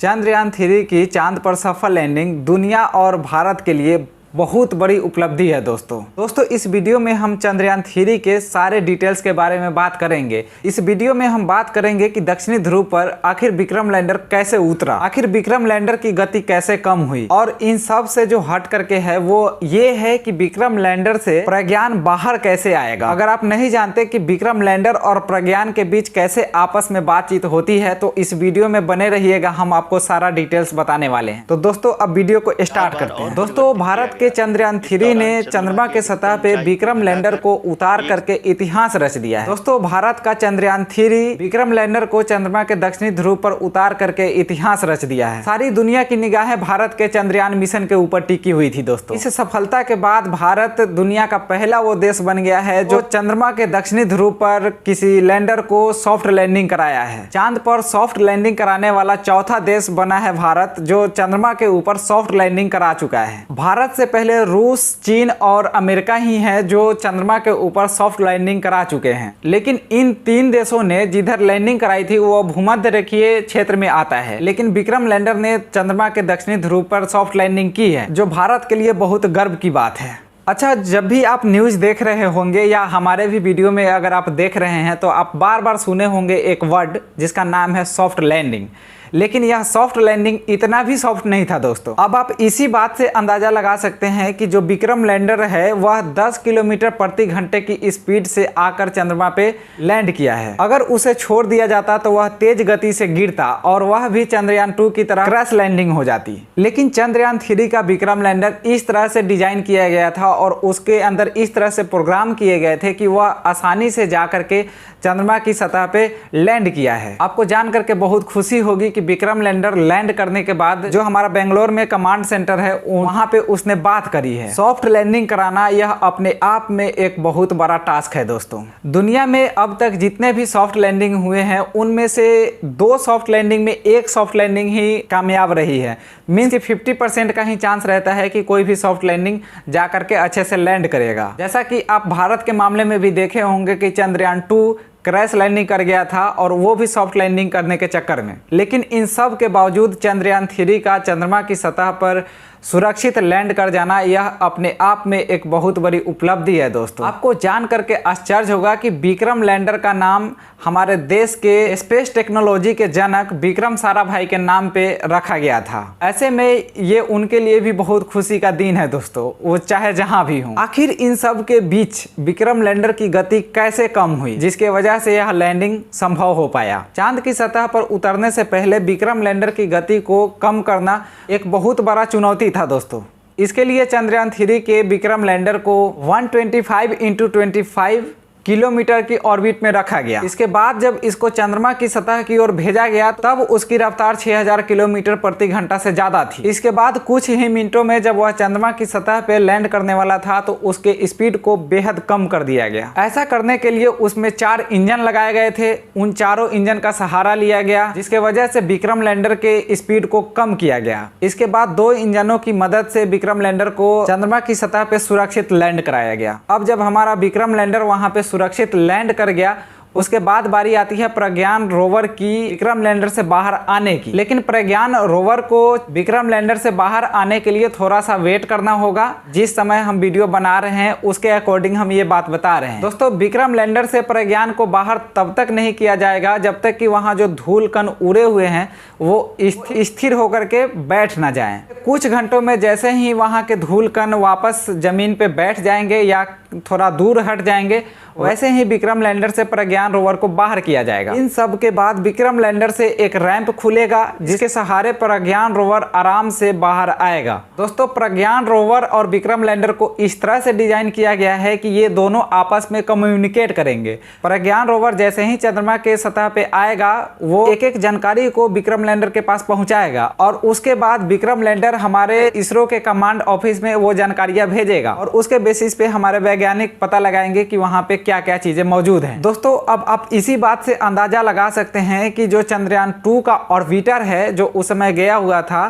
चंद्रयान-3 की चांद पर सफल लैंडिंग दुनिया और भारत के लिए बहुत बड़ी उपलब्धि है दोस्तों इस वीडियो में हम चंद्रयान-3 के सारे डिटेल्स के बारे में बात करेंगे। इस वीडियो में हम बात करेंगे कि दक्षिणी ध्रुव पर आखिर विक्रम लैंडर कैसे उतरा, आखिर विक्रम लैंडर की गति कैसे कम हुई, और इन सब से जो हट करके है वो ये है कि विक्रम लैंडर से प्रज्ञान बाहर कैसे आएगा। अगर आप नहीं जानते कि विक्रम लैंडर और प्रज्ञान के बीच कैसे आपस में बातचीत होती है तो इस वीडियो में बने रहिएगा, हम आपको सारा डिटेल्स बताने वाले हैं। तो दोस्तों अब वीडियो को स्टार्ट करते हैं। दोस्तों भारत के चंद्रयान-3 ने चंद्रमा के सतह पे विक्रम लैंडर को उतार करके इतिहास रच दिया है। दोस्तों भारत का चंद्रयान-3 विक्रम लैंडर को चंद्रमा के दक्षिणी ध्रुव पर उतार करके इतिहास रच दिया है। सारी दुनिया की निगाहें भारत के चंद्रयान मिशन के ऊपर टिकी हुई थी दोस्तों। इस सफलता के बाद भारत दुनिया का पहला वो देश बन गया है जो चंद्रमा के दक्षिणी ध्रुव पर किसी लैंडर को सॉफ्ट लैंडिंग कराया है। चांद पर सॉफ्ट लैंडिंग कराने वाला चौथा देश बना है भारत, जो चंद्रमा के ऊपर सॉफ्ट लैंडिंग करा चुका है। भारत से पहले रूस, चीन और अमेरिका ही है जो चंद्रमा के ऊपर सॉफ्ट लैंडिंग करा चुके हैं, लेकिन इन तीन देशों ने जिधर लैंडिंग कराई थी वो भूमध्य रेखीय क्षेत्र में आता है, लेकिन विक्रम लैंडर ने चंद्रमा के दक्षिणी ध्रुव पर सॉफ्ट लैंडिंग की है, जो भारत के लिए बहुत गर्व की बात है। अच्छा, जब भी आप न्यूज़ देख रहे होंगे या हमारे भी वीडियो में अगर आप देख रहे हैं तो आप बार बार सुने होंगे एक वर्ड जिसका नाम है सॉफ्ट लैंडिंग, लेकिन यह सॉफ्ट लैंडिंग इतना भी सॉफ्ट नहीं था दोस्तों। अब आप इसी बात से अंदाजा लगा सकते हैं कि जो विक्रम लैंडर है वह 10 किलोमीटर प्रति घंटे की स्पीड से आकर चंद्रमा पे लैंड किया है। अगर उसे छोड़ दिया जाता तो वह तेज गति से गिरता और वह भी चंद्रयान-2 की तरह क्रैश लैंडिंग हो जाती, लेकिन चंद्रयान-3 का विक्रम लैंडर इस तरह से डिजाइन किया गया था और उसके अंदर इस तरह से प्रोग्राम किए गए थे कि वह आसानी से जा करके चंद्रमा की सतह पे लैंड किया है। आपको जान करके बहुत खुशी होगी कि विक्रम लैंडर लैंड करने के बाद जो हमारा बेंगलोर में कमांड सेंटर है वहां पे उसने बात करी है। सॉफ्ट लैंडिंग कराना यह अपने आप में एक बहुत बड़ा टास्क है दोस्तों। दुनिया में अब तक जितने भी सॉफ्ट लैंडिंग हुए हैं उनमें से 2 सॉफ्ट लैंडिंग में एक सॉफ्ट लैंडिंग ही कामयाब रही है। मीन्स 50% का ही चांस रहता है कि कोई भी सॉफ्ट लैंडिंग जा करके अच्छे से लैंड करेगा। जैसा कि आप भारत के मामले में भी देखे होंगे कि चंद्रयान-2 क्रैश लैंडिंग कर गया था और वो भी सॉफ्ट लैंडिंग करने के चक्कर में, लेकिन इन सब के बावजूद चंद्रयान-3 का चंद्रमा की सतह पर सुरक्षित लैंड कर जाना यह अपने आप में एक बहुत बड़ी उपलब्धि है दोस्तों। आपको जान करके आश्चर्य होगा कि विक्रम लैंडर का नाम हमारे देश के स्पेस टेक्नोलॉजी के जनक विक्रम साराभाई के नाम पे रखा गया था। ऐसे में ये उनके लिए भी बहुत खुशी का दिन है दोस्तों, वो चाहे जहां भी हों। आखिर इन सब के बीच विक्रम लैंडर की गति कैसे कम हुई जिसके वजह से यह लैंडिंग संभव हो पाया। चांद की सतह पर उतरने से पहले विक्रम लैंडर की गति को कम करना एक बहुत बड़ा चुनौती था दोस्तों। इसके लिए चंद्रयान-3 के विक्रम लैंडर को 125 × 25 किलोमीटर की ऑर्बिट में रखा गया। इसके बाद जब इसको चंद्रमा की सतह की ओर भेजा गया तब उसकी रफ्तार 6000 किलोमीटर प्रति घंटा से ज्यादा थी। इसके बाद कुछ ही मिनटों में जब वह चंद्रमा की सतह पे लैंड करने वाला था तो उसके स्पीड को बेहद कम कर दिया गया। ऐसा करने के लिए उसमें 4 इंजन लगाए गए थे। उन चारों इंजन का सहारा लिया गया जिसके वजह से विक्रम लैंडर के स्पीड को कम किया गया। इसके बाद 2 इंजनों की मदद से विक्रम लैंडर को चंद्रमा की सतह पे सुरक्षित लैंड कराया गया। अब जब हमारा विक्रम लैंडर वहां पे सुरक्षित लैंड कर गया उसके बाद बारी आती है प्रज्ञान रोवर की विक्रम लैंडर से बाहर आने की। लेकिन प्रज्ञान रोवर को विक्रम लैंडर से बाहर आने के लिए थोड़ा सा वेट करना होगा। जिस समय हम वीडियो बना रहे हैं उसके अकॉर्डिंग हम ये बात बता रहे हैं दोस्तों। विक्रम लैंडर से प्रज्ञान को बाहर तब तक नहीं किया जाएगा जब तक कि वहां जो धूल कण उड़े हुए हैं वो स्थिर होकर के बैठ ना जाएं। कुछ घंटों में जैसे ही वहां के धूल कण वापस जमीन पे बैठ जाएंगे या थोड़ा दूर हट जाएंगे वैसे ही विक्रम लैंडर से प्रज्ञान रोवर को बाहर किया जाएगा। इन सब के बाद विक्रम लैंडर से एक रैंप खुलेगा जिसके सहारे प्रज्ञान रोवर आराम से बाहर आएगा। दोस्तों प्रज्ञान रोवर और विक्रम लैंडर को इस तरह से डिजाइन किया गया है कि ये दोनों आपस में कम्युनिकेट करेंगे। प्रज्ञान रोवर जैसे ही चंद्रमा के सतह पे आएगा वो एक जानकारी को विक्रम लैंडर के पास पहुंचाएगा और उसके बाद विक्रम लैंडर हमारे इसरो के कमांड ऑफिस में वो जानकारियां भेजेगा और उसके बेसिस पे हमारे वैज्ञानिक पता लगाएंगे कि वहां पे क्या क्या चीजें मौजूद हैं। दोस्तों अब आप इसी बात से अंदाजा लगा सकते हैं कि जो चंद्रयान-2 का ऑर्बिटर है जो उस समय गया हुआ था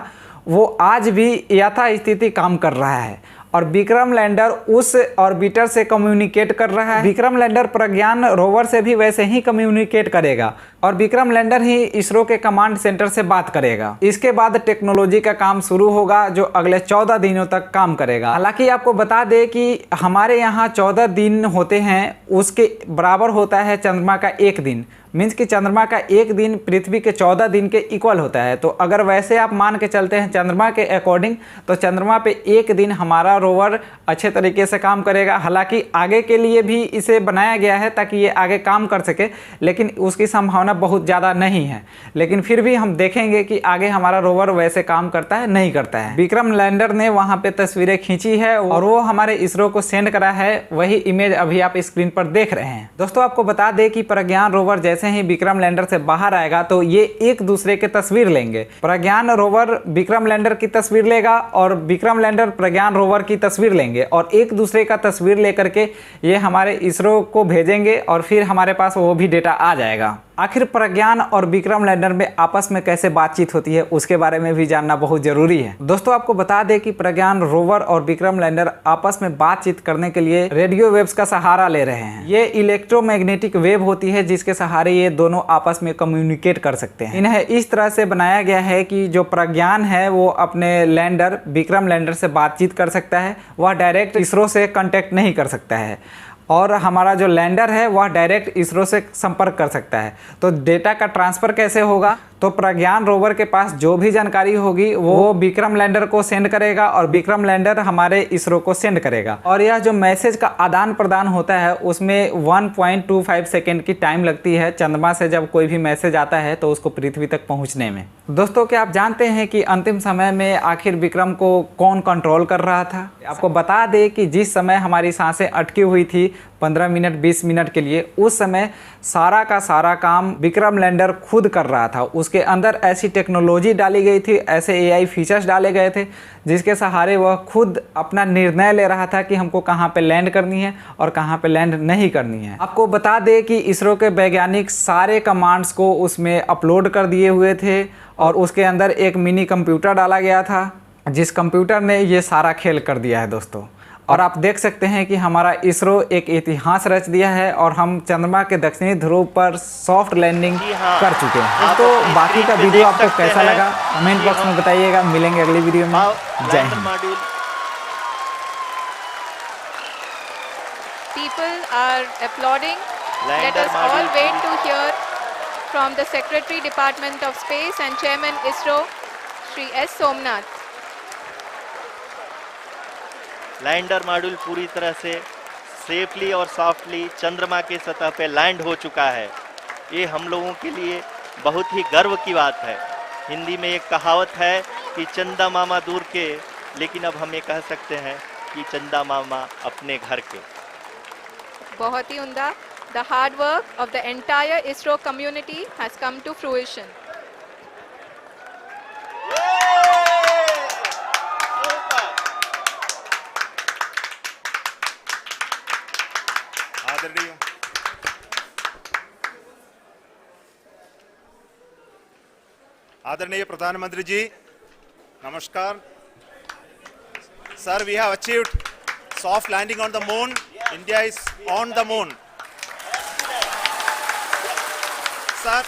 वो आज भी यथास्थिति काम कर रहा है और विक्रम लैंडर उस ऑर्बिटर से कम्युनिकेट कर रहा है। विक्रम लैंडर प्रज्ञान रोवर से भी वैसे ही कम्युनिकेट करेगा और विक्रम लैंडर ही इसरो के कमांड सेंटर से बात करेगा। इसके बाद टेक्नोलॉजी का काम शुरू होगा जो अगले 14 दिनों तक काम करेगा। हालांकि आपको बता दें कि हमारे यहाँ 14 दिन होते हैं, उसके बराबर होता है चंद्रमा का एक दिन। मीन्स कि चंद्रमा का एक दिन पृथ्वी के 14 दिन के इक्वल होता है। तो अगर वैसे आप मान के चलते हैं चंद्रमा के अकॉर्डिंग, तो चंद्रमा पे एक दिन हमारा रोवर अच्छे तरीके से काम करेगा। हालांकि आगे के लिए भी इसे बनाया गया है ताकि ये आगे काम कर सके, लेकिन उसकी संभावना बहुत ज़्यादा नहीं है। लेकिन फिर भी हम देखेंगे कि आगे हमारा रोवर वैसे काम करता है नहीं करता है। विक्रम लैंडर ने वहाँ पे तस्वीरें खींची है और वो हमारे इसरो को सेंड करा है, वही इमेज अभी आप स्क्रीन पर देख रहे हैं। दोस्तों आपको बता दें कि प्रज्ञान रोवर जैसे ही विक्रम लैंडर से बाहर आएगा तो ये एक दूसरे के तस्वीर लेंगे। प्रज्ञान रोवर विक्रम लैंडर की तस्वीर लेगा और विक्रम लैंडर प्रज्ञान रोवर की तस्वीर लेंगे और एक दूसरे का तस्वीर लेकर के ये हमारे इसरो को भेजेंगे और फिर हमारे पास वो भी डेटा आ जाएगा। आखिर प्रज्ञान और विक्रम लैंडर में आपस में कैसे बातचीत होती है उसके बारे में भी जानना बहुत जरूरी है। दोस्तों आपको बता दें कि प्रज्ञान रोवर और विक्रम लैंडर आपस में बातचीत करने के लिए रेडियो वेव्स का सहारा ले रहे हैं। ये इलेक्ट्रोमैग्नेटिक वेव होती है जिसके सहारे ये दोनों आपस में कम्युनिकेट कर सकते हैं। इन्हें इस तरह से बनाया गया है कि जो प्रज्ञान है वो अपने लैंडर विक्रम लैंडर से बातचीत कर सकता है, वह डायरेक्ट इसरो से कॉन्टेक्ट नहीं कर सकता है। और हमारा जो लैंडर है वह डायरेक्ट इसरो से संपर्क कर सकता है। तो डेटा का ट्रांसफ़र कैसे होगा? तो प्रज्ञान रोवर के पास जो भी जानकारी होगी वो विक्रम लैंडर को सेंड करेगा और विक्रम लैंडर हमारे इसरो को सेंड करेगा। और यह जो मैसेज का आदान प्रदान होता है उसमें 1.25 सेकेंड की टाइम लगती है। चंद्रमा से जब कोई भी मैसेज आता है तो उसको पृथ्वी तक पहुंचने में। दोस्तों क्या आप जानते हैं कि अंतिम समय में आखिर विक्रम को कौन कंट्रोल कर रहा था? आपको बता दें कि जिस समय हमारी सांसें अटकी हुई थी 15 मिनट 20 मिनट के लिए, उस समय सारा का सारा काम विक्रम लैंडर खुद कर रहा था। उसके अंदर ऐसी टेक्नोलॉजी डाली गई थी, ऐसे एआई फीचर्स डाले गए थे जिसके सहारे वह खुद अपना निर्णय ले रहा था कि हमको कहाँ पे लैंड करनी है और कहाँ पे लैंड नहीं करनी है। आपको बता दें कि इसरो के वैज्ञानिक सारे कमांड्स को उसमें अपलोड कर दिए हुए थे और उसके अंदर एक मिनी कंप्यूटर डाला गया था जिस कंप्यूटर ने ये सारा खेल कर दिया है दोस्तों। और आप देख सकते हैं कि हमारा इसरो एक इतिहास रच दिया है और हम चंद्रमा के दक्षिणी ध्रुव पर सॉफ्ट लैंडिंग कर चुके हैं। तो बाकी का वीडियो आपको कैसा लगा कमेंट बॉक्स में बताइएगा। मिलेंगे अगली वीडियो में। जय Hind. People are applauding. Let us all wait to hear from the Secretary Department of Space and Chairman ISRO, Shri S. Somnath. Lander module पूरी तरह से सेफली और सॉफ्टली चंद्रमा के सतह पे लैंड हो चुका है। ये हम लोगों के लिए बहुत ही गर्व की बात है। हिंदी में एक कहावत है कि चंदा मामा दूर के, लेकिन अब हम ये कह सकते हैं कि चंदा मामा अपने घर के। बहुत ही उम्दा। The hard work of the entire ISRO community has come to fruition. आदरणीय प्रधानमंत्री जी नमस्कार sir. We have achieved soft landing on the moon. India is on the moon. Sir,